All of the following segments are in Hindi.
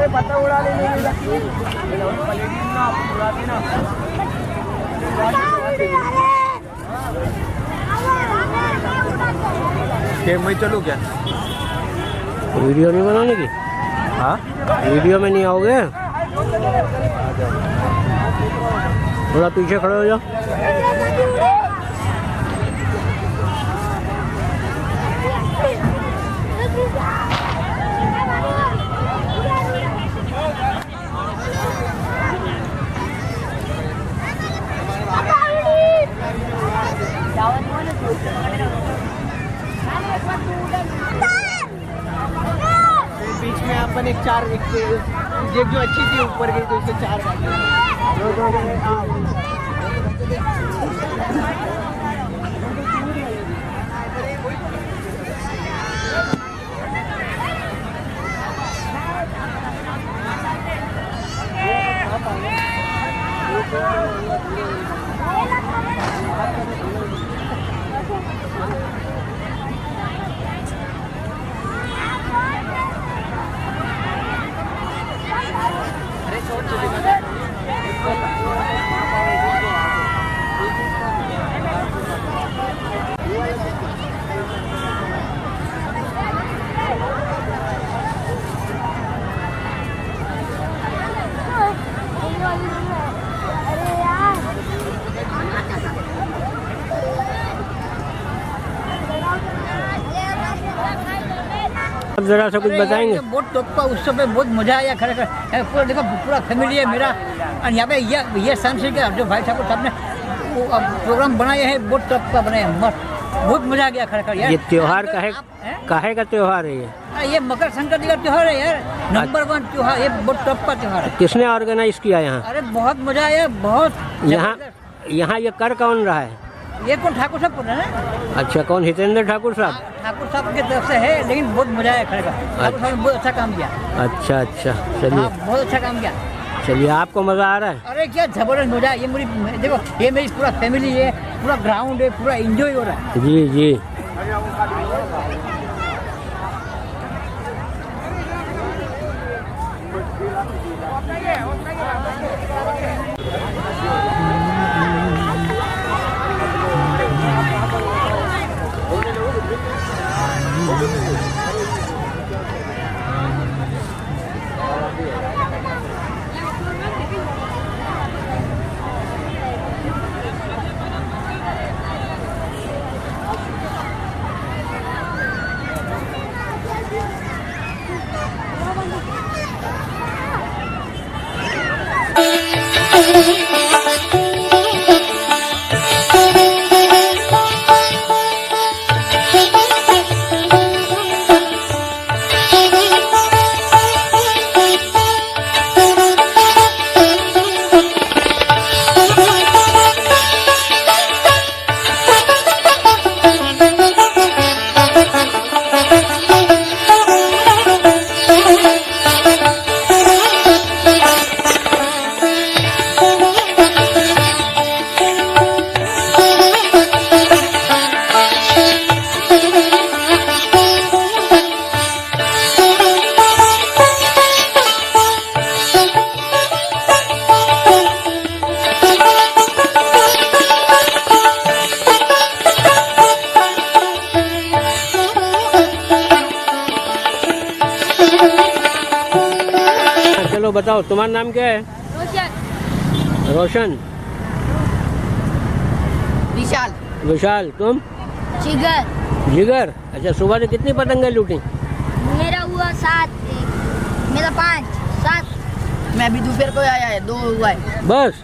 पतंग उड़ाने मैं चलूँ क्या? वीडियो नहीं बनाने की? हाँ, वीडियो में नहीं आओगे? थोड़ा पीछे खड़े हो जाओ। बीच में अपन एक जो अच्छी थी ऊपर गई तो उससे 4 अब जरा सा कुछ बताएंगे? बहुत टॉप का उत्सव पे बहुत मजा आया खरेखर। पूरा देखो पूरा फैमिली है मेरा, और यहाँ पे ये संस्कृति के जो भाई ठाकुर साहब ने प्रोग्राम बनाए हैं बहुत टॉप का बनाए हैं, बहुत मजा आ गया खरेखर यार। ये त्योहार काहे का त्योहार है ये मकर संक्रांति का त्योहार है यार, नंबर 1 त्योहार, ये बहुत टॉप का त्योहार है। किसने ऑर्गेनाइज किया यहाँ? अरे बहुत मजा आया, बहुत। यहाँ ये कर कौन रहा है? ये कौन ठाकुर साहब है ना? अच्छा, कौन? हितेंद्र ठाकुर साहब? ठाकुर साहब की तरफ से है, लेकिन बहुत मजा आया खरेखर। ठाकुर साहब ने बहुत अच्छा काम किया। अच्छा अच्छा, चलिए। हाँ, बहुत अच्छा काम किया। चलिए, आपको मजा आ रहा है? अरे क्या जबरदस्त मजा है। ये मेरी देखो, ये मेरी पूरा फैमिली है, पूरा ग्राउंड है, पूरा एंजॉय हो रहा है। जी जी। चलो बताओ, तुम्हारा नाम क्या है? रोशन। रोशन। विशाल। विशाल। तुम? जिगर। जिगर। अच्छा, सुबह से कितनी पतंगें लूटी? मेरा हुआ 7, मेरा 5, 7। मैं अभी दोपहर को आया है, 2 हुआ है बस।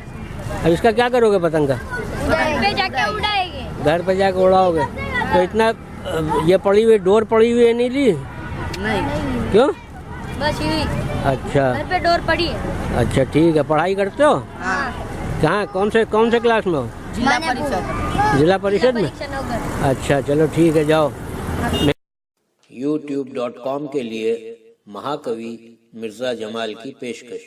अब इसका क्या करोगे पतंग का? घर पे जाके उड़ाएंगे। घर पे जाके उड़ाओगे? तो इतना ये पड़ी हुई डोर पड़ी हुई है, नहीं ली? नहीं। क्यों? बस यही। अच्छा। घर पे डोर पड़ी है। अच्छा ठीक है। पढ़ाई करते हो? हाँ। कहाँ? कौन से क्लास में हो? जिला परिषद। जिला परिषद में? अच्छा चलो ठीक है, जाओ। YouTube.com के लिए महाकवि मिर्जा जमाल की पेशकश।